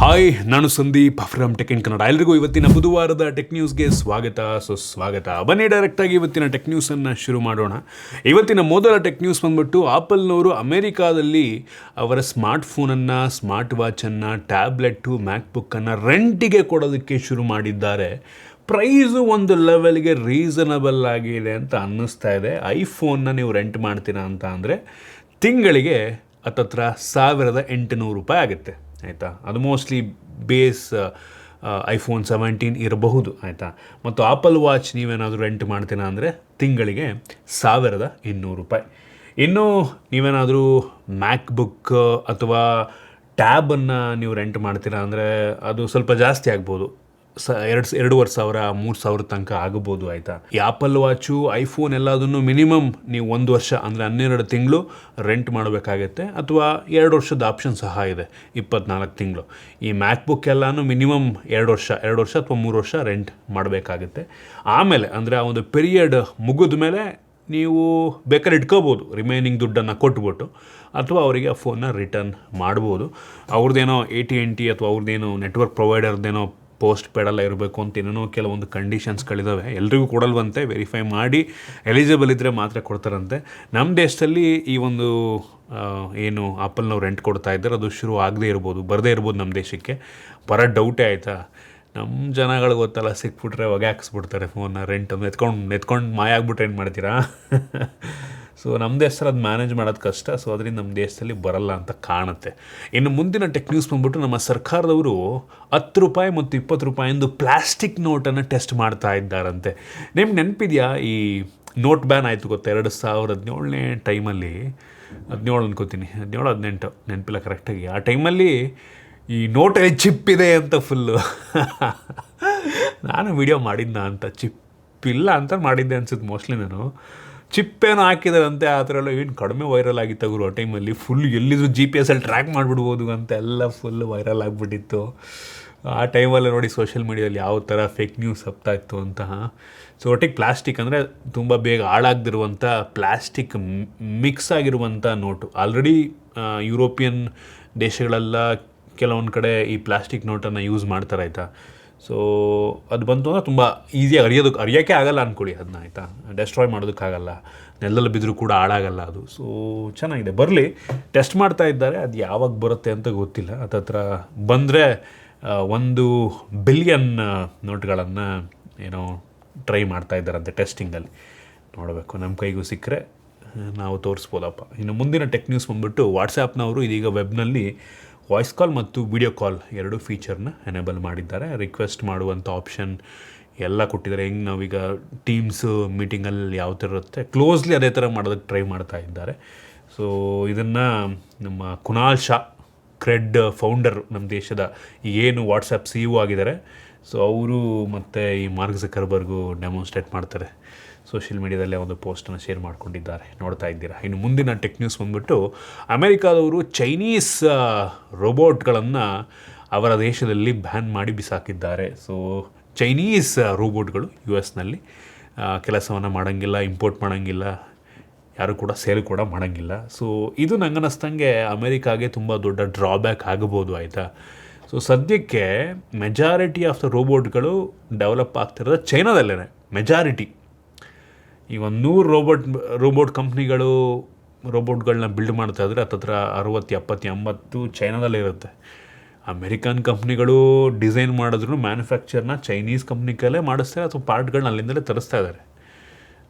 Hi, ನಾನು Sandeep from tech in Kannada. ಎಲ್ರಿಗೂ ಇವತ್ತಿನ ಬುಧವಾರದ ಟೆಕ್ ನ್ಯೂಸ್ಗೆ ಸುಸ್ವಾಗತ. ಬನ್ನಿ ಡೈರೆಕ್ಟಾಗಿ ಇವತ್ತಿನ ಟೆಕ್ ನ್ಯೂಸನ್ನು ಶುರು ಮಾಡೋಣ. ಇವತ್ತಿನ ಮೊದಲ ಟೆಕ್ ನ್ಯೂಸ್ ಬಂದ್ಬಿಟ್ಟು ಆಪಲ್ನವರು ಅಮೇರಿಕಾದಲ್ಲಿ ಅವರ ಸ್ಮಾರ್ಟ್ಫೋನನ್ನು, ಸ್ಮಾರ್ಟ್ ವಾಚನ್ನು, ಟ್ಯಾಬ್ಲೆಟ್ಟು, ಮ್ಯಾಕ್ಬುಕ್ಕನ್ನು ರೆಂಟಿಗೆ ಕೊಡೋದಕ್ಕೆ ಶುರು ಮಾಡಿದ್ದಾರೆ. ಪ್ರೈಸು ಒಂದು ಲೆವೆಲ್ಗೆ ರೀಸನಬಲ್ ಆಗಿದೆ ಅಂತ ಅನ್ನಿಸ್ತಾ ಇದೆ. ಐಫೋನ್ನ ನೀವು ರೆಂಟ್ ಮಾಡ್ತೀರಾ ಅಂತ ಅಂದರೆ ತಿಂಗಳಿಗೆ ಹತ್ತತ್ರ $1,800 ಆಗುತ್ತೆ, ಆಯಿತಾ. ಅದು ಮೋಸ್ಟ್ಲಿ ಬೇಸ್ ಐಫೋನ್ 17 ಇರಬಹುದು, ಆಯಿತಾ. ಮತ್ತು ಆಪಲ್ ವಾಚ್ ನೀವೇನಾದರೂ ರೆಂಟ್ ಮಾಡ್ತೀರಾ ಅಂದರೆ ತಿಂಗಳಿಗೆ $1,200. ಇನ್ನು ನೀವೇನಾದರೂ ಮ್ಯಾಕ್ಬುಕ್ ಅಥವಾ ಟ್ಯಾಬನ್ನು ನೀವು ರೆಂಟ್ ಮಾಡ್ತೀರಾ ಅಂದರೆ ಅದು ಸ್ವಲ್ಪ ಜಾಸ್ತಿ ಆಗ್ಬೋದು. 2,500 3,000 ತನಕ ಆಗಬಹುದು, ಆಯಿತಾ. ಈ ಆಪಲ್ ವಾಚು, ಐಫೋನ್ ಎಲ್ಲದನ್ನು ಮಿನಿಮಮ್ ನೀವು 1 ವರ್ಷ ಅಂದರೆ 12 ತಿಂಗಳು ರೆಂಟ್ ಮಾಡಬೇಕಾಗತ್ತೆ. ಅಥವಾ 2 ವರ್ಷದ ಆಪ್ಷನ್ ಸಹ ಇದೆ, 24 ತಿಂಗಳು. ಈ ಮ್ಯಾಕ್ಬುಕ್ ಎಲ್ಲನೂ ಮಿನಿಮಮ್ 2 ವರ್ಷ ಅಥವಾ 3 ವರ್ಷ ರೆಂಟ್ ಮಾಡಬೇಕಾಗುತ್ತೆ. ಆಮೇಲೆ ಅಂದರೆ ಆ ಒಂದು ಪೀರಿಯಡ್ ಮುಗಿದ ಮೇಲೆ ನೀವು ಬೇಕಾದ್ರೆ ಇಟ್ಕೋಬೋದು, ರಿಮೈನಿಂಗ್ ದುಡ್ಡನ್ನು ಕೊಟ್ಬಿಟ್ಟು, ಅಥವಾ ಅವರಿಗೆ ಆ ಫೋನ್ನ ರಿಟರ್ನ್ ಮಾಡ್ಬೋದು. ಅವ್ರದ್ದೇನೋ AT&T ಅಥವಾ ಅವ್ರದ್ದೇನೋ ನೆಟ್ವರ್ಕ್ ಪ್ರೊವೈಡರ್ದೇನೋ ಪೋಸ್ಟ್ ಪೇಡೆಲ್ಲ ಇರಬೇಕು ಅಂತ ಏನೇನೋ ಕೆಲವೊಂದು ಕಂಡೀಷನ್ಸ್ಗಳಿದ್ದಾವೆ. ಎಲ್ರಿಗೂ ಕೊಡಲ್ವಂತೆ, ವೆರಿಫೈ ಮಾಡಿ ಎಲಿಜಿಬಲ್ ಇದ್ದರೆ ಮಾತ್ರ ಕೊಡ್ತಾರಂತೆ. ನಮ್ಮ ದೇಶದಲ್ಲಿ ಈ ಒಂದು ಏನು ಆಪಲ್ನವ್ರು ರೆಂಟ್ ಕೊಡ್ತಾ ಇದ್ದಾರೆ ಅದು ಶುರು ಆಗದೇ ಇರ್ಬೋದು, ಬರದೇ ಇರ್ಬೋದು ನಮ್ಮ ದೇಶಕ್ಕೆ. ಬರೋ ಡೌಟೇ, ಆಯಿತಾ. ನಮ್ಮ ಜನಗಳಿಗೆ ಗೊತ್ತಲ್ಲ, ಸಿಕ್ಬಿಟ್ರೆ ಹೊಗೆ ಹಾಕ್ಸ್ಬಿಡ್ತಾರೆ ಫೋನ್ನ. ರೆಂಟ್ ಅಂದ್ರೆ ಎತ್ಕೊಂಡು ಮಾಯ ಆಗ್ಬಿಟ್ರೆ ಏನು ಮಾಡ್ತೀರಾ? ಸೊ ನಮ್ಮ ದೇಶದಲ್ಲಿ ಅದು ಮ್ಯಾನೇಜ್ ಮಾಡೋದು ಕಷ್ಟ. ಸೊ ಅದರಿಂದ ನಮ್ಮ ದೇಶದಲ್ಲಿ ಬರಲ್ಲ ಅಂತ ಕಾಣುತ್ತೆ. ಇನ್ನು ಮುಂದಿನ ಟೆಕ್ ನ್ಯೂಸ್ ಬಂದ್ಬಿಟ್ಟು ನಮ್ಮ ಸರ್ಕಾರದವರು $10 ಮತ್ತು $20 ಪ್ಲಾಸ್ಟಿಕ್ ನೋಟನ್ನು ಟೆಸ್ಟ್ ಮಾಡ್ತಾ ಇದ್ದಾರಂತೆ. ನಿಮ್ಗೆ ನೆನಪಿದೆಯಾ, ಈ ನೋಟ್ ಬ್ಯಾನ್ ಆಯಿತು ಗೊತ್ತಾ 2017ನೇ ಟೈಮಲ್ಲಿ, 17 ಅನ್ಕೋತೀನಿ, 17-18 ನೆನಪಿಲ್ಲ ಕರೆಕ್ಟಾಗಿ. ಆ ಟೈಮಲ್ಲಿ ಈ ನೋಟಲ್ಲಿ ಚಿಪ್ ಇದೆ ಅಂತ ಫುಲ್ಲು ನಾನು ವಿಡಿಯೋ ಮಾಡಿದ್ನ ಅಂತ, ಚಿಪ್ಪಿಲ್ಲ ಅಂತ ಮಾಡಿದ್ದೆ ಅನ್ಸುತ್ತೆ ಮೋಸ್ಟ್ಲಿ. ನಾನು ಚಿಪ್ಪೇನೋ ಹಾಕಿದಾರಂತೆ, ಆ ಥರ ಎಲ್ಲ ಏನು ಕಡಿಮೆ ವೈರಲ್ ಆಗಿತ್ತು ಅವರು ಆ ಟೈಮಲ್ಲಿ. ಫುಲ್ ಎಲ್ಲಿದ್ರು GPS ಟ್ರ್ಯಾಕ್ ಮಾಡಿಬಿಡ್ಬೋದು ಅಂತ ಎಲ್ಲ ಫುಲ್ ವೈರಲ್ ಆಗಿಬಿಟ್ಟಿತ್ತು ಆ ಟೈಮಲ್ಲಿ. ನೋಡಿ ಸೋಷಿಯಲ್ ಮೀಡಿಯಾದಲ್ಲಿ ಯಾವ ಥರ ಫೇಕ್ ನ್ಯೂಸ್ ಹಬ್ತಾ ಇತ್ತು ಅಂತ. ಸೊ ಒಟ್ಟಿಗೆ ಪ್ಲಾಸ್ಟಿಕ್ ಅಂದರೆ ತುಂಬ ಬೇಗ ಹಾಳಾಗದಿರುವಂಥ ಪ್ಲಾಸ್ಟಿಕ್ ಮಿಕ್ಸ್ ಆಗಿರುವಂಥ ನೋಟು. ಆಲ್ರೆಡಿ ಯುರೋಪಿಯನ್ ದೇಶಗಳೆಲ್ಲ ಕೆಲವೊಂದು ಕಡೆ ಈ ಪ್ಲಾಸ್ಟಿಕ್ ನೋಟನ್ನು ಯೂಸ್ ಮಾಡ್ತಾರೆ, ಆಯಿತಾ. ಸೊ ಅದು ಬಂತು ಅಂದರೆ ತುಂಬ ಈಸಿಯಾಗಿ ಅರಿಯೋಕ್ಕೆ ಆಗಲ್ಲ ಅಂದ್ಕೊಳ್ಳಿ ಅದನ್ನ, ಆಯಿತಾ. ಡೆಸ್ಟ್ರಾಯ್ ಮಾಡೋದಕ್ಕಾಗಲ್ಲ, ನೆಲದಲ್ಲಿ ಬಿದ್ದರೂ ಕೂಡ ಹಾಳಾಗಲ್ಲ ಅದು. ಸೊ ಚೆನ್ನಾಗಿದೆ, ಬರಲಿ. ಟೆಸ್ಟ್ ಮಾಡ್ತಾ ಇದ್ದಾರೆ, ಅದು ಯಾವಾಗ ಬರುತ್ತೆ ಅಂತ ಗೊತ್ತಿಲ್ಲ. ಹತ್ತತ್ರ ಬಂದರೆ 1 ಬಿಲಿಯನ್ ನೋಟ್ಗಳನ್ನು ಏನೋ ಟ್ರೈ ಮಾಡ್ತಾ ಇದ್ದಾರಂತೆ ಟೆಸ್ಟಿಂಗಲ್ಲಿ. ನೋಡಬೇಕು, ನಮ್ಮ ಕೈಗೂ ಸಿಕ್ಕರೆ ನಾವು ತೋರಿಸ್ಬೋದಪ್ಪ. ಇನ್ನು ಮುಂದಿನ ಟೆಕ್ ನ್ಯೂಸ್ ಬಂದ್ಬಿಟ್ಟು ವಾಟ್ಸಾಪ್ನವರು ಇದೀಗ ವೆಬ್ನಲ್ಲಿ ವಾಯ್ಸ್ ಕಾಲ್ ಮತ್ತು ವಿಡಿಯೋ ಕಾಲ್ 2 ಫೀಚರ್ನ ಎನೇಬಲ್ ಮಾಡಿದ್ದಾರೆ. ರಿಕ್ವೆಸ್ಟ್ ಮಾಡುವಂಥ ಆಪ್ಷನ್ ಎಲ್ಲ ಕೊಟ್ಟಿದ್ದಾರೆ. ಹೆಂಗೆ ನಾವೀಗ ಟೀಮ್ಸು ಮೀಟಿಂಗಲ್ಲಿ ಯಾವ ಥರ ಇರುತ್ತೆ ಕ್ಲೋಸ್ಲಿ ಅದೇ ಥರ ಮಾಡೋದಕ್ಕೆ ಟ್ರೈ ಮಾಡ್ತಾ ಇದ್ದಾರೆ. ಸೊ ಇದನ್ನು ನಮ್ಮ ಕುನಾಲ್ ಶಾ, ಕ್ರೆಡ್ ಫೌಂಡರ್, ನಮ್ಮ ದೇಶದ ಏನು ವಾಟ್ಸಪ್ CEO ಆಗಿದ್ದಾರೆ, ಸೊ ಅವರು ಮತ್ತು ಈ ಮಾರ್ಕ್ ಝಕರ್ಬರ್ಗು ಡೆಮೋನ್ಸ್ಟ್ರೇಟ್ ಮಾಡ್ತಾರೆ. ಸೋಷಿಯಲ್ ಮೀಡಿಯಾದಲ್ಲೇ ಒಂದು ಪೋಸ್ಟನ್ನು ಶೇರ್ ಮಾಡ್ಕೊಂಡಿದ್ದಾರೆ, ನೋಡ್ತಾ ಇದ್ದೀರಾ. ಇನ್ನು ಮುಂದಿನ ಟೆಕ್ ನ್ಯೂಸ್ ಬಂದ್ಬಿಟ್ಟು ಅಮೆರಿಕಾದವರು ಚೈನೀಸ್ ರೋಬೋಟ್ಗಳನ್ನು ಅವರ ದೇಶದಲ್ಲಿ ಬ್ಯಾನ್ ಮಾಡಿ ಬಿಸಾಕಿದ್ದಾರೆ. ಸೊ ಚೈನೀಸ್ ರೋಬೋಟ್ಗಳು US ಕೆಲಸವನ್ನು ಮಾಡೋಂಗಿಲ್ಲ, ಇಂಪೋರ್ಟ್ ಮಾಡೋಂಗಿಲ್ಲ, ಯಾರು ಕೂಡ ಸೇಲ್ ಕೂಡ ಮಾಡೋಂಗಿಲ್ಲ. ಸೊ ಇದು ನನಗನ್ನಿಸ್ತಂಗೆ ಅಮೆರಿಕಾಗೆ ತುಂಬ ದೊಡ್ಡ ಡ್ರಾಬ್ಯಾಕ್ ಆಗಬಹುದು, ಆಯಿತಾ. ಸೊ ಸದ್ಯಕ್ಕೆ ಮೆಜಾರಿಟಿ ಆಫ್ ದ ರೋಬೋಟ್ಗಳು ಡೆವಲಪ್ ಆಗ್ತಿರೋದು ಚೈನಾದಲ್ಲೇ, ಮೆಜಾರಿಟಿ. ಈಗ 100 ರೋಬೋಟ್ ಕಂಪ್ನಿಗಳು ರೋಬೋಟ್ಗಳನ್ನ ಬಿಲ್ಡ್ ಮಾಡ್ತಾ ಇದ್ರೆ ಹತ್ತತ್ರ 60, 70, 80 ಚೈನಾದಲ್ಲಿರುತ್ತೆ. ಅಮೆರಿಕನ್ ಕಂಪ್ನಿಗಳು ಡಿಸೈನ್ ಮಾಡಿದ್ರು ಮ್ಯಾನುಫ್ಯಾಕ್ಚರ್ನ ಚೈನೀಸ್ ಕಂಪ್ನಿಗಳೇ ಮಾಡಿಸ್ತಾರೆ, ಅಥವಾ ಪಾರ್ಟ್ಗಳನ್ನ ಅಲ್ಲಿಂದಲೇ ತರಿಸ್ತಾ ಇದ್ದಾರೆ.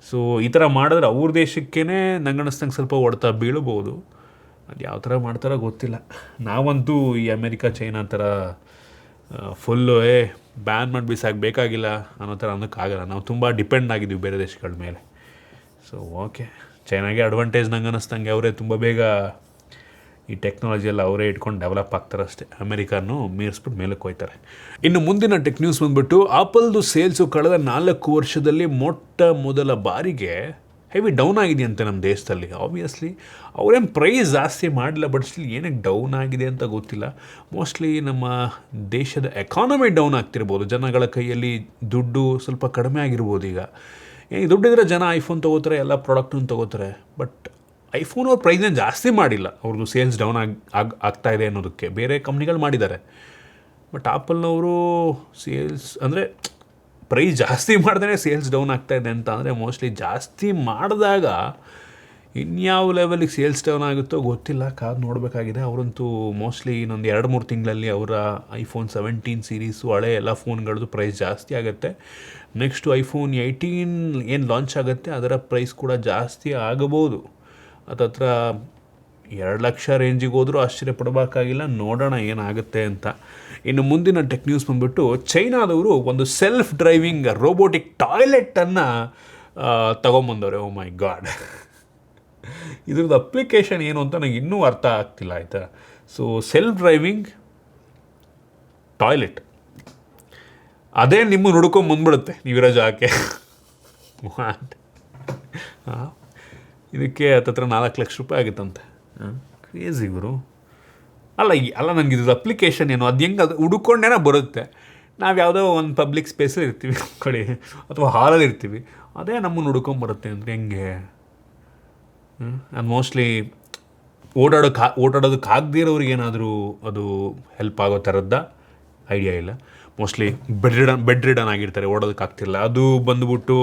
ಸೊ ಈ ಥರ ಮಾಡಿದ್ರೆ ಅವ್ರ ದೇಶಕ್ಕೇ ನಂಗನ್ನಿಸ್ತಂಗೆ ಸ್ವಲ್ಪ ಹೊಡೆತ ಬೀಳಬಹುದು. ಅದು ಯಾವ ಥರ ಮಾಡ್ತಾರೋ ಗೊತ್ತಿಲ್ಲ. ನಾವಂತೂ ಈ ಅಮೆರಿಕ ಚೈನಾ ಥರ ಫುಲ್ಲು ಬ್ಯಾನ್ ಮಾಡಿ ಬೇಕಾಗಿಲ್ಲ ಅನ್ನೋ ಥರ ಅನ್ನೋಕ್ಕಾಗಲ್ಲ. ನಾವು ತುಂಬ ಡಿಪೆಂಡ್ ಆಗಿದ್ದೀವಿ ಬೇರೆ ದೇಶಗಳ ಮೇಲೆ. ಸೊ ಓಕೆ, ಚೈನಾಗೆ ಅಡ್ವಾಂಟೇಜ್ ನಂಗೆ ಅನ್ನಿಸ್ತಂಗೆ, ಅವರೇ ತುಂಬ ಬೇಗ ಈ ಟೆಕ್ನಾಲಜಿ ಎಲ್ಲ ಅವರೇ ಇಟ್ಕೊಂಡು ಡೆವಲಪ್ ಆಗ್ತಾರೆ ಅಷ್ಟೇ. ಅಮೆರಿಕನ್ನು ಮೀರಿಸ್ಬಿಟ್ಟು ಮೇಲಕ್ಕೆ ಹೋಗ್ತಾರೆ. ಇನ್ನು ಮುಂದಿನ ಟೆಕ್ ನ್ಯೂಸ್ ಬಂದ್ಬಿಟ್ಟು ಆಪಲ್ದು ಸೇಲ್ಸು ಕಳೆದ 4 ವರ್ಷದಲ್ಲಿ ಮೊಟ್ಟ ಮೊದಲ ಬಾರಿಗೆ ಹೆವಿ ಡೌನ್ ಆಗಿದೆಯಂತೆ ನಮ್ಮ ದೇಶದಲ್ಲಿ. ಆಬ್ವಿಯಸ್ಲಿ ಅವರೇನು ಪ್ರೈಸ್ ಜಾಸ್ತಿ ಮಾಡಿಲ್ಲ, ಬಟ್ ಸ್ಟಿಲ್ ಏನಕ್ಕೆ ಡೌನ್ ಆಗಿದೆ ಅಂತ ಗೊತ್ತಿಲ್ಲ. ಮೋಸ್ಟ್ಲಿ ನಮ್ಮ ದೇಶದ ಎಕಾನಮಿ ಡೌನ್ ಆಗ್ತಿರ್ಬೋದು, ಜನಗಳ ಕೈಯಲ್ಲಿ ದುಡ್ಡು ಸ್ವಲ್ಪ ಕಡಿಮೆ ಆಗಿರ್ಬೋದು. ಈಗ ದುಡ್ಡಿದ್ರೆ ಜನ ಐಫೋನ್ ತೊಗೋತಾರೆ, ಎಲ್ಲ ಪ್ರಾಡಕ್ಟನ್ನು ತೊಗೋತಾರೆ. ಬಟ್ ಐಫೋನ್ ಅವ್ರ ಪ್ರೈಸ್ನ ಜಾಸ್ತಿ ಮಾಡಿಲ್ಲ, ಅವ್ರದ್ದು ಸೇಲ್ಸ್ ಡೌನ್ ಆಗ್ತಾ ಇದೆ ಅನ್ನೋದಕ್ಕೆ ಬೇರೆ ಕಂಪ್ನಿಗಳು ಮಾಡಿದ್ದಾರೆ. ಬಟ್ ಆಪಲ್ನವರು ಸೇಲ್ಸ್ ಅಂದರೆ ಪ್ರೈಸ್ ಜಾಸ್ತಿ ಮಾಡಿದ್ರೆ ಸೇಲ್ಸ್ ಡೌನ್ ಆಗ್ತಾಯಿದೆ ಅಂತ ಅಂದರೆ ಮೋಸ್ಟ್ಲಿ ಜಾಸ್ತಿ ಮಾಡಿದಾಗ ಇನ್ಯಾವ ಲೆವೆಲಿಗೆ ಸೇಲ್ಸ್ ಡೌನ್ ಆಗುತ್ತೋ ಗೊತ್ತಿಲ್ಲ, ಕಾದು ನೋಡಬೇಕಾಗಿದೆ. ಅವರಂತೂ ಮೋಸ್ಟ್ಲಿ ಇನ್ನೊಂದು 2-3 ತಿಂಗಳಲ್ಲಿ ಅವರ ಐಫೋನ್ 17 ಸೀರೀಸು ಹಳೆ ಎಲ್ಲ ಫೋನ್ಗಳದ್ದು ಪ್ರೈಸ್ ಜಾಸ್ತಿ ಆಗುತ್ತೆ. ನೆಕ್ಸ್ಟು ಐಫೋನ್ 18 ಏನು ಲಾಂಚ್ ಆಗುತ್ತೆ ಅದರ ಪ್ರೈಸ್ ಕೂಡ ಜಾಸ್ತಿ ಆಗಬಹುದು. ಹತ್ತತ್ರ 2 ಲಕ್ಷ ರೇಂಜಿಗೆ ಹೋದರೂ ಆಶ್ಚರ್ಯಪಡಬೇಕಾಗಿಲ್ಲ. ನೋಡೋಣ ಏನಾಗುತ್ತೆ ಅಂತ. ಇನ್ನು ಮುಂದಿನ ಟೆಕ್ ನ್ಯೂಸ್ ಬಂದುಬಿಟ್ಟು ಚೈನಾದವರು ಒಂದು self driving robotic ಟಾಯ್ಲೆಟನ್ನು ತೊಗೊಂಬಂದವ್ರೆ. O my god, ಇದ್ರದ್ದು ಅಪ್ಲಿಕೇಶನ್ ಏನು ಅಂತ ನನಗೆ ಇನ್ನೂ ಅರ್ಥ ಆಗ್ತಿಲ್ಲ, ಆಯಿತಾ. ಸೊ ಸೆಲ್ಫ್ ಡ್ರೈವಿಂಗ್ ಟಾಯ್ಲೆಟ್ ಅದೇ ನಿಮ್ಮನ್ನು ಹುಡ್ಕೊಂಡು ಬಂದ್ಬಿಡುತ್ತೆ ನೀವಿರೋ ಜಾಗಕ್ಕೆ. ಇದಕ್ಕೆ ಹತ್ತತ್ರ 4 ಲಕ್ಷ ರೂಪಾಯಿ ಆಗಿತ್ತಂತೆ. ಕ್ರೇಜಿ ಇವರು. ಅಲ್ಲ ನನಗೆ ಇದ್ರ ಅಪ್ಲಿಕೇಶನ್ ಏನು, ಅದು ಹೆಂಗೆ ಅದು ಹುಡ್ಕೊಂಡೇನ ಬರುತ್ತೆ. ನಾವು ಯಾವುದೋ ಒಂದು ಪಬ್ಲಿಕ್ ಸ್ಪೇಸಲ್ಲಿ ಇರ್ತೀವಿ ಕಡೆ ಅಥವಾ ಹಾಲಲ್ಲಿ ಇರ್ತೀವಿ, ಅದೇ ನಮ್ಮನ್ನು ಹುಡ್ಕೊಂಬರುತ್ತೆ ಅಂದರೆ ಹೆಂಗೆ? ಅದು ಮೋಸ್ಟ್ಲಿ ಓಡಾಡೋದಕ್ಕಾಗದೇ ಇರೋರಿಗೆ ಏನಾದರೂ ಅದು ಹೆಲ್ಪ್ ಆಗೋ ಥರದ್ದ ಐಡಿಯಾ ಇಲ್ಲ. ಮೋಸ್ಟ್ಲಿ ಬೆಡ್ ರಿಡನ್ ಆಗಿರ್ತಾರೆ, ಓಡೋದಕ್ಕಾಗ್ತಿಲ್ಲ. ಅದು ಬಂದುಬಿಟ್ಟು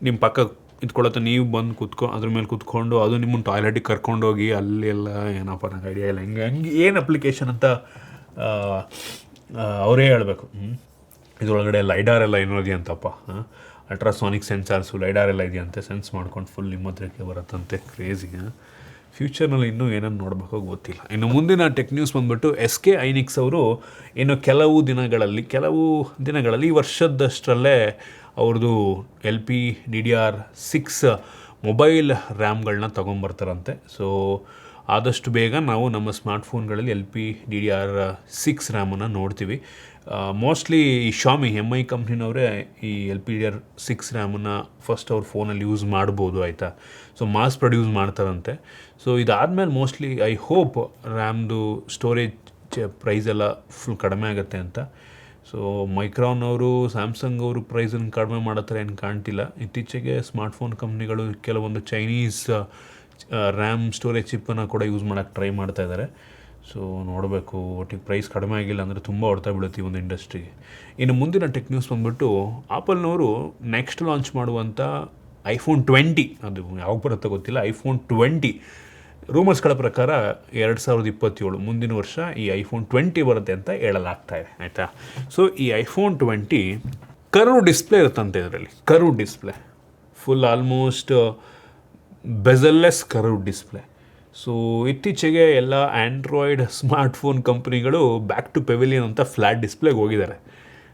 ನಿಮ್ಮ ಪಕ್ಕ ಇದ್ಕೊಳ್ಳುತ್ತೆ, ನೀವು ಬಂದು ಅದ್ರ ಮೇಲೆ ಕೂತ್ಕೊಂಡು ಅದು ನಿಮ್ಮನ್ನು ಟಾಯ್ಲೆಟಿಗೆ ಕರ್ಕೊಂಡೋಗಿ ಅಲ್ಲಿ ಎಲ್ಲ ಏನಪ್ಪ ನಂಗೆ ಐಡಿಯಾ ಇಲ್ಲ. ಹಂಗೆ ಏನು ಅಪ್ಲಿಕೇಶನ್ ಅಂತ ಅವರೇ ಹೇಳಬೇಕು. ಇದರೊಳಗಡೆ ಲೈಡಾರ್ ಎಲ್ಲ ಏನೋದಿ ಅಂತಪ್ಪ, ಅಲ್ಟ್ರಾಸಾನಿಕ್ ಸೆನ್ಸಾರ್ಸು ಲೈಡಾರ್ ಎಲ್ಲ ಇದೆಯಂತೆ, ಸೆನ್ಸ್ ಮಾಡ್ಕೊಂಡು ಫುಲ್ ನಿಮ್ಮ ಹತ್ರಕ್ಕೆ ಬರುತ್ತಂತೆ. ಕ್ರೇಜಿ. ಫ್ಯೂಚರ್ನಲ್ಲಿ ಇನ್ನೂ ಏನನ್ನು ನೋಡಬೇಕೋ ಗೊತ್ತಿಲ್ಲ. ಇನ್ನು ಮುಂದಿನ ಟೆಕ್ ನ್ಯೂಸ್ ಬಂದುಬಿಟ್ಟು SK ಹೈನಿಕ್ಸ್ ಅವರು ಇನ್ನು ಕೆಲವು ದಿನಗಳಲ್ಲಿ ಈ ವರ್ಷದಷ್ಟರಲ್ಲೇ ಅವ್ರದ್ದು LPDDR6 ಮೊಬೈಲ್ ರ್ಯಾಮ್ಗಳನ್ನ ತೊಗೊಂಬರ್ತಾರಂತೆ. ಸೊ ಆದಷ್ಟು ಬೇಗ ನಾವು ನಮ್ಮ ಸ್ಮಾರ್ಟ್ಫೋನ್ಗಳಲ್ಲಿ LPDDR6 ರ್ಯಾಮನ್ನು ನೋಡ್ತೀವಿ. ಮೋಸ್ಟ್ಲಿ ಈ ಶಾಮಿ MI ಕಂಪ್ನಿನವರೇ ಈ LPDDR6 ರ್ಯಾಮನ್ನು ಫಸ್ಟ್ ಅವ್ರ ಫೋನಲ್ಲಿ ಯೂಸ್ ಮಾಡ್ಬೋದು, ಆಯಿತಾ. ಸೊ ಮಾಸ್ ಪ್ರೊಡ್ಯೂಸ್ ಮಾಡ್ತಾರಂತೆ. ಸೊ ಇದಾದಮೇಲೆ ಮೋಸ್ಟ್ಲಿ ಐ ಹೋಪ್ ರ್ಯಾಮ್ದು ಸ್ಟೋರೇಜ್ ಪ್ರೈಸ್ ಎಲ್ಲ ಫುಲ್ ಕಡಿಮೆ ಆಗುತ್ತೆ ಅಂತ. ಸೊ ಮೈಕ್ರಾನ್ ಅವರು, ಸ್ಯಾಮ್ಸಂಗ್ ಅವರು ಪ್ರೈಸನ್ನು ಕಡಿಮೆ ಮಾಡೋ ಥರ ಏನು ಕಾಣ್ತಿಲ್ಲ. ಇತ್ತೀಚೆಗೆ ಸ್ಮಾರ್ಟ್ಫೋನ್ ಕಂಪ್ನಿಗಳು ಕೆಲವೊಂದು ಚೈನೀಸ್ ರ್ಯಾಮ್ ಸ್ಟೋರೇಜ್ ಚಿಪ್ಪನ್ನು ಕೂಡ ಯೂಸ್ ಮಾಡೋಕ್ಕೆ ಟ್ರೈ ಮಾಡ್ತಾಯಿದ್ದಾರೆ. ಸೊ ನೋಡಬೇಕು, ಒಟ್ಟಿಗೆ ಪ್ರೈಸ್ ಕಡಿಮೆ ಆಗಿಲ್ಲ ಅಂದರೆ ತುಂಬ ಹೊಡ್ತಾ ಬೀಳುತ್ತೆ ಈ ಒಂದು ಇಂಡಸ್ಟ್ರಿಗೆ. ಇನ್ನು ಮುಂದಿನ ಟೆಕ್ ನ್ಯೂಸ್ ಬಂದುಬಿಟ್ಟು ಆಪಲ್ನವರು ನೆಕ್ಸ್ಟ್ ಲಾಂಚ್ ಮಾಡುವಂಥ ಐಫೋನ್ 20, ಅದು ಯಾವಾಗ ಬರುತ್ತೋ ಗೊತ್ತಿಲ್ಲ, ಐಫೋನ್ 20 ರೂಮರ್ಸ್ಗಳ ಪ್ರಕಾರ 2027 ಮುಂದಿನ ವರ್ಷ ಈ ಐಫೋನ್ 20 ಬರುತ್ತೆ ಅಂತ ಹೇಳಲಾಗ್ತಾಯಿದೆ, ಆಯಿತಾ. ಸೊ ಈ ಐಫೋನ್ 20 ಕರ್ವ್ ಡಿಸ್ಪ್ಲೇ ಇರುತ್ತಂತೆ. ಇದರಲ್ಲಿ curve display full almost bezelless curve display. So ಇತ್ತೀಚೆಗೆ ಎಲ್ಲ ಆ್ಯಂಡ್ರಾಯ್ಡ್ ಸ್ಮಾರ್ಟ್ಫೋನ್ ಕಂಪ್ನಿಗಳು ಬ್ಯಾಕ್ ಟು ಪೆವಿಲಿಯನ್ ಅಂತ ಫ್ಲ್ಯಾಟ್ ಡಿಸ್ಪ್ಲೇಗೆ ಹೋಗಿದ್ದಾರೆ.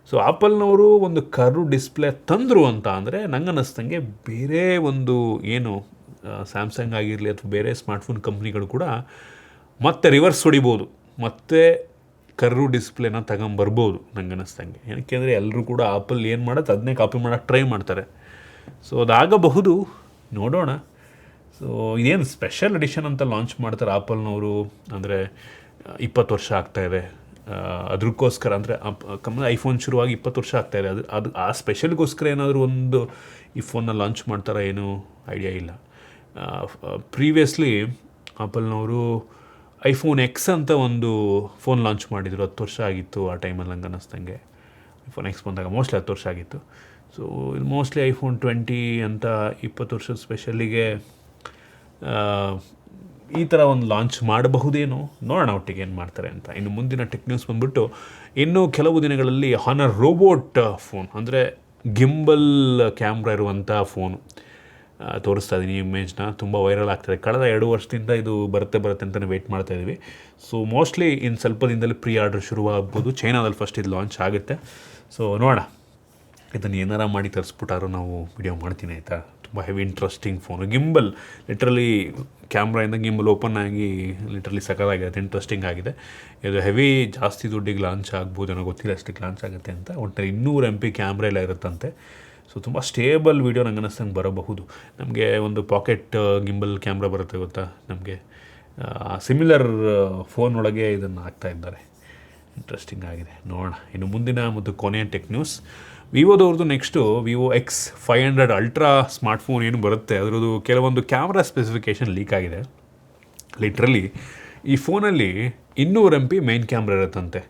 ಸೊ ಆಪಲ್ನವರು ಒಂದು ಕರ್ವ್ ಡಿಸ್ಪ್ಲೇ ತಂದರು ಅಂತ ಅಂದರೆ ನಂಗೆ ಅನ್ನಿಸ್ದಂಗೆ ಬೇರೆ ಒಂದು ಏನು ಸ್ಯಾಮ್ಸಂಗ್ ಆಗಿರಲಿ ಅಥವಾ ಬೇರೆ ಸ್ಮಾರ್ಟ್ಫೋನ್ ಕಂಪ್ನಿಗಳು ಕೂಡ ಮತ್ತೆ ರಿವರ್ಸ್ ಹೊಡಿಬೋದು, ಮತ್ತೆ ಕರ್ವ್ ಡಿಸ್ಪ್ಲೇನ ತಗೊಂಬರ್ಬೋದು ನಂಗೆ ಅನ್ನಿಸ್ದಂಗೆ. ಏನಕ್ಕೆ ಎಲ್ಲರೂ ಕೂಡ ಆಪಲ್ ಏನು ಮಾಡುತ್ತೆ ಅದನ್ನೇ ಕಾಪಿ ಮಾಡೋಕ್ಕೆ ಟ್ರೈ ಮಾಡ್ತಾರೆ. ಸೊ ಅದಾಗಬಹುದು, ನೋಡೋಣ. ಸೊ ಇದೇನು ಸ್ಪೆಷಲ್ ಎಡಿಷನ್ ಅಂತ ಲಾಂಚ್ ಮಾಡ್ತಾರೆ ಆಪಲ್ನವರು ಅಂದರೆ 20 ವರ್ಷ ಆಗ್ತಾಯಿದೆ ಅದಕ್ಕೋಸ್ಕರ. ಅಂದರೆ ಐಫೋನ್ ಶುರುವಾಗಿ 20 ವರ್ಷ ಆಗ್ತಾಯಿದೆ. ಅದು ಆ ಸ್ಪೆಷಲ್ಗೋಸ್ಕರ ಏನಾದರೂ ಒಂದು ಈ ಫೋನ್ನ ಲಾಂಚ್ ಮಾಡ್ತಾರಾ ಏನೂ ಐಡಿಯಾ ಇಲ್ಲ. ಪ್ರೀವಿಯಸ್ಲಿ ಆಪಲ್ನವರು ಐಫೋನ್ ಎಕ್ಸ್ ಅಂತ ಒಂದು ಫೋನ್ ಲಾಂಚ್ ಮಾಡಿದರು, 10 ವರ್ಷ ಆಗಿತ್ತು ಆ ಟೈಮಲ್ಲಿ ನಂಗೆ ಅನ್ನಿಸ್ದಂಗೆ. ಐಫೋನ್ ಎಕ್ಸ್ ಬಂದಾಗ ಮೋಸ್ಟ್ಲಿ 10 ವರ್ಷ ಆಗಿತ್ತು. ಸೊ ಇದು ಮೋಸ್ಟ್ಲಿ ಐಫೋನ್ 20 ಅಂತ 20 ವರ್ಷದ ಸ್ಪೆಷಲ್ಲಿಗೆ ಈ ಥರ ಒಂದು ಲಾಂಚ್ ಮಾಡಬಹುದೇನೋ, ನೋಡೋಣ ಒಟ್ಟಿಗೆ ಏನು ಮಾಡ್ತಾರೆ ಅಂತ. ಇನ್ನು ಮುಂದಿನ ಟೆಕ್ ನ್ಯೂಸ್ ಬಂದುಬಿಟ್ಟು ಇನ್ನೂ ಕೆಲವು ದಿನಗಳಲ್ಲಿ ಹಾನರ್ ರೋಬೋಟ್ ಫೋನ್ ಅಂದರೆ ಗಿಂಬಲ್ ಕ್ಯಾಮ್ರಾ ಇರುವಂಥ ಫೋನು ತೋರಿಸ್ತಾ ಇದ್ದೀನಿ. ಇಮೇಜ್ನ ತುಂಬ ವೈರಲ್ ಆಗ್ತಾಯಿದೆ. ಕಳೆದ 2 ವರ್ಷದಿಂದ ಇದು ಬರುತ್ತೆ ಅಂತಲೇ ವೆಯ್ಟ್ ಮಾಡ್ತಾಯಿದ್ವಿ. ಸೊ ಮೋಸ್ಟ್ಲಿ ಇನ್ನು ಸ್ವಲ್ಪ ದಿನದಲ್ಲಿ ಪ್ರೀ ಆರ್ಡರ್ ಶುರುವಾಗ್ಬೋದು. ಚೈನಾದಲ್ಲಿ ಫಸ್ಟ್ ಇದು ಲಾಂಚ್ ಆಗುತ್ತೆ. ಸೊ ನೋಡೋಣ, ಇದನ್ನು ಏನಾರ ಮಾಡಿ ತರಿಸ್ಬಿಟ್ಟಾರು ನಾವು ವಿಡಿಯೋ ಮಾಡ್ತೀನಿ, ಆಯಿತಾ. ತುಂಬ heavy interesting phone. Gimbal literally ಕ್ಯಾಮ್ರಾಯಿಂದ ಗಿಂಬಲ್ ಓಪನ್ ಆಗಿ ಲಿಟ್ರಲಿ ಸಕಲಾಗಿರುತ್ತೆ, ಇಂಟ್ರೆಸ್ಟಿಂಗ್ ಆಗಿದೆ. ಇದು ಹೆವಿ ಜಾಸ್ತಿ ದುಡ್ಡಿಗೆ ಲಾಂಚ್ ಆಗ್ಬೋದು, ನನಗೆ ಗೊತ್ತಿಲ್ಲ ಅಷ್ಟಕ್ಕೆ ಲಾಂಚ್ ಆಗುತ್ತೆ ಅಂತ. ಒಟ್ಟು 200 MP ಕ್ಯಾಮ್ರಾ ಎಲ್ಲ ಇರುತ್ತಂತೆ. ಸೊ ತುಂಬ ಸ್ಟೇಬಲ್ ವೀಡಿಯೋ ನಂಗೆ ಅನ್ನಿಸ್ತಂಗೆ ಬರಬಹುದು. ನಮಗೆ ಒಂದು ಪಾಕೆಟ್ ಗಿಂಬಲ್ ಕ್ಯಾಮ್ರಾ ಬರುತ್ತೆ ಗೊತ್ತಾ, ನಮಗೆ ಸಿಮಿಲರ್ ಫೋನ್ ಒಳಗೆ ಇದನ್ನು ಹಾಕ್ತಾ ಇದ್ದಾರೆ. ಇಂಟ್ರೆಸ್ಟಿಂಗ್ ಆಗಿದೆ, ನೋಡೋಣ. ಇನ್ನು ಮುಂದಿನ ಮತ್ತು ಕೊನೆಯ ಟೆಕ್ ನ್ಯೂಸ್, ವಿವೋದವ್ರದ್ದು next Vivo X500 ultra smartphone ಏನು ಬರುತ್ತೆ ಅದರದ್ದು ಕೆಲವೊಂದು ಕ್ಯಾಮ್ರಾ ಸ್ಪೆಸಿಫಿಕೇಷನ್ ಲೀಕ್ ಆಗಿದೆ. ಲಿಟ್ರಲಿ ಈ ಫೋನಲ್ಲಿ 200 MP ಮೈನ್ ಕ್ಯಾಮ್ರಾ ಇರುತ್ತಂತೆ,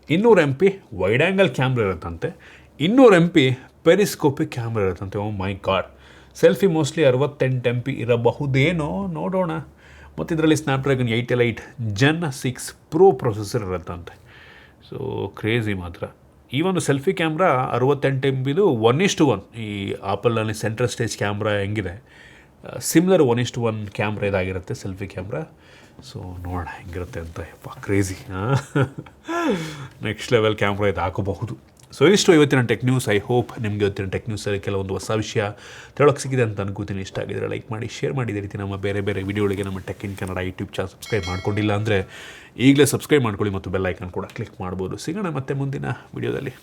200 MP ವೈಡ್ ಆ್ಯಂಗಲ್ ಕ್ಯಾಮ್ರಾ ಇರುತ್ತಂತೆ, 200 MP ಪೆರಿಸ್ಕೋಪಿಕ್ ಕ್ಯಾಮ್ರಾ ಇರುತ್ತಂತೆ. Oh my god. Selfie mostly 68 MP ಇರಬಹುದೇನೋ, ನೋಡೋಣ. ಮತ್ತು ಇದರಲ್ಲಿ ಸ್ನ್ಯಾಪ್ಡ್ರ್ಯಾಗನ್ 888 Gen 6 Pro ಪ್ರೊಸೆಸರ್ ಇರುತ್ತಂತೆ. ಸೊ ಕ್ರೇಜಿ ಮಾತ್ರ. ಈ ಒಂದು ಸೆಲ್ಫಿ ಕ್ಯಾಮ್ರಾ 68 MBದು 1:1. ಈ ಆಪಲ್ನಲ್ಲಿ ಸೆಂಟ್ರಲ್ ಸ್ಟೇಜ್ ಕ್ಯಾಮ್ರಾ ಹೆಂಗಿದೆ ಸಿಮ್ಲರ್ 1:1 ಕ್ಯಾಮ್ರಾ ಇದಾಗಿರುತ್ತೆ ಸೆಲ್ಫಿ ಕ್ಯಾಮ್ರಾ. ಸೊ ನೋಡೋಣ ಹೆಂಗಿರುತ್ತೆ ಅಂತ. ಯಪ್ಪ ಕ್ರೇಜಿ. ನೆಕ್ಸ್ಟ್ ಲೆವೆಲ್ ಕ್ಯಾಮ್ರಾ ಇದು ಹಾಕಬಹುದು. ಸೊ ಇಷ್ಟು ಇವತ್ತಿನ ಟೆಕ್ ನ್ಯೂಸ್. ಐ ಹೋಪ್ ನಿಮಗೆ ಇವತ್ತಿನ ಟೆಕ್ ನ್ಯೂಸಲ್ಲಿ ಕೆಲವೊಂದು ಹೊಸ ವಿಷಯ ತಿಳೋಕ್ಕೆ ಸಿಗಿದೆ ಅಂತ ಅನ್ಕೋತೀನಿ. ಇಷ್ಟ ಆಗಿದ್ರೆ ಲೈಕ್ ಮಾಡಿ, ಶೇರ್ ಮಾಡಿ. ಇದೇ ರೀತಿ ನಮ್ಮ ಬೇರೆ ಬೇರೆ ವಿಡಿಯೋಗಳಿಗೆ ನಮ್ಮ tech in Kannada YouTube channel subscribe ಮಾಡ್ಕೊಂಡಿಲ್ಲ ಅಂದರೆ ಈಗಲೇ ಸಬ್ಸ್ಕ್ರೈಬ್ ಮಾಡ್ಕೊಳ್ಳಿ ಮತ್ತು ಬೆಲ್ ಐಕನ್ ಕೂಡ ಕ್ಲಿಕ್ ಮಾಡ್ಬೋದು. ಸಿಗೋಣ ಮತ್ತೆ ಮುಂದಿನ ವಿಡಿಯೋದಲ್ಲಿ.